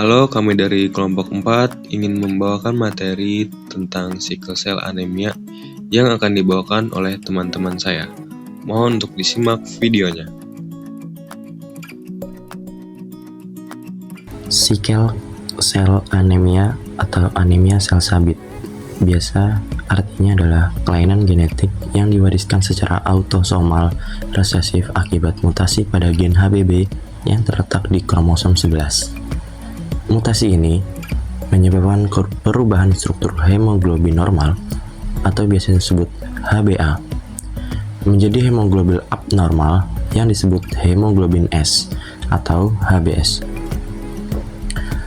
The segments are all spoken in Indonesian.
Halo, kami dari kelompok 4 ingin membawakan materi tentang sickle cell anemia yang akan dibawakan oleh teman-teman saya. Mohon untuk disimak videonya. Sickle cell anemia atau anemia sel sabit biasa artinya adalah kelainan genetik yang diwariskan secara autosomal resesif akibat mutasi pada gen HBB yang terletak di kromosom 11. Mutasi ini menyebabkan perubahan struktur hemoglobin normal atau biasa disebut HbA menjadi hemoglobin abnormal yang disebut hemoglobin S atau HbS.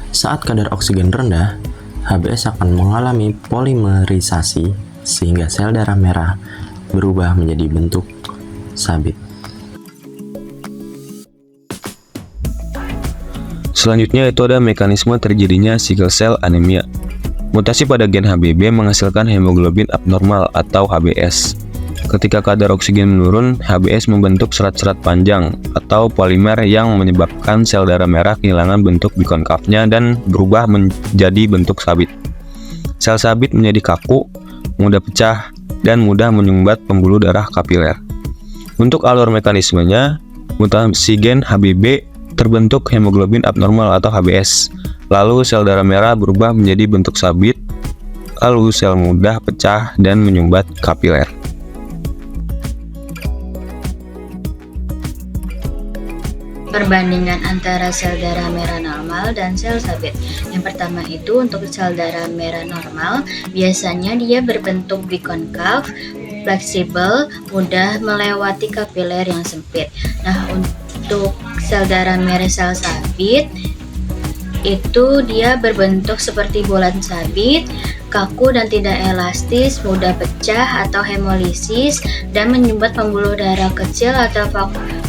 Saat kadar oksigen rendah, HbS akan mengalami polimerisasi sehingga sel darah merah berubah menjadi bentuk sabit. Selanjutnya itu ada mekanisme terjadinya sickle cell anemia. Mutasi pada gen HBB menghasilkan hemoglobin abnormal atau HbS. Ketika kadar oksigen menurun, HbS membentuk serat-serat panjang atau polimer yang menyebabkan sel darah merah kehilangan bentuk bikonkavnya dan berubah menjadi bentuk sabit. Sel sabit menjadi kaku, mudah pecah, dan mudah menyumbat pembuluh darah kapiler. Untuk alur mekanismenya, mutasi gen HBB terbentuk hemoglobin abnormal atau HbS. Lalu sel darah merah berubah menjadi bentuk sabit, lalu sel mudah pecah dan menyumbat kapiler. Perbandingan antara sel darah merah normal dan sel sabit. Yang pertama itu untuk sel darah merah normal, biasanya dia berbentuk bikonkav, fleksibel, mudah melewati kapiler yang sempit. Nah, untuk sel darah merah sel sabit itu dia berbentuk seperti bulan sabit, kaku dan tidak elastis, mudah pecah atau hemolisis, dan menyumbat pembuluh darah kecil atau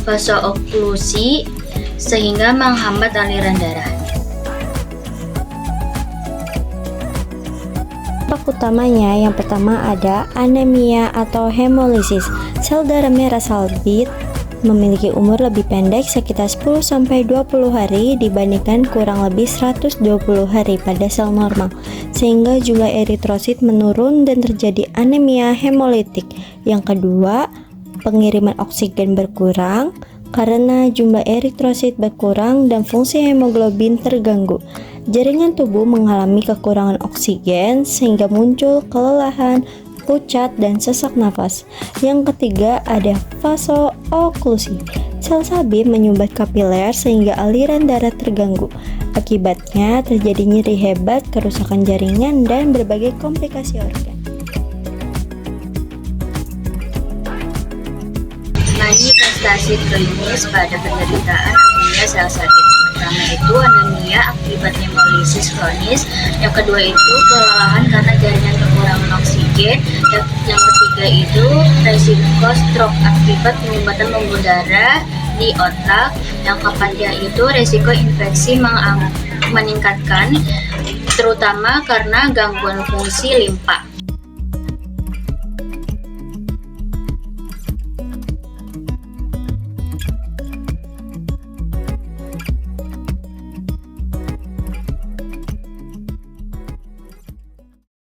vasooklusi sehingga menghambat aliran darah. Penyebab utamanya yang pertama ada anemia atau hemolisis. Sel darah merah sabit memiliki umur lebih pendek sekitar 10-20 hari dibandingkan kurang lebih 120 hari pada sel normal, sehingga jumlah eritrosit menurun dan terjadi anemia hemolitik. Yang kedua, pengiriman oksigen berkurang karena jumlah eritrosit berkurang dan fungsi hemoglobin terganggu. Jaringan tubuh mengalami kekurangan oksigen sehingga muncul kelelahan, pucat, dan sesak nafas. Yang ketiga ada vasooklusi. Sel sabit menyumbat kapiler sehingga aliran darah terganggu. Akibatnya terjadi nyeri hebat, kerusakan jaringan, dan berbagai komplikasi organ. Manifestasi klinis pada penderitaan anemia sel sabit. Yang pertama itu anemia akibat hemolisis kronis. Yang kedua itu kelelahan karena jaringan kekurangan oksigen. Yang ketiga itu resiko stroke akibat penyumbatan pembuluh darah di otak. Yang keempatnya itu resiko infeksi meningkatkan, terutama karena gangguan fungsi limpa.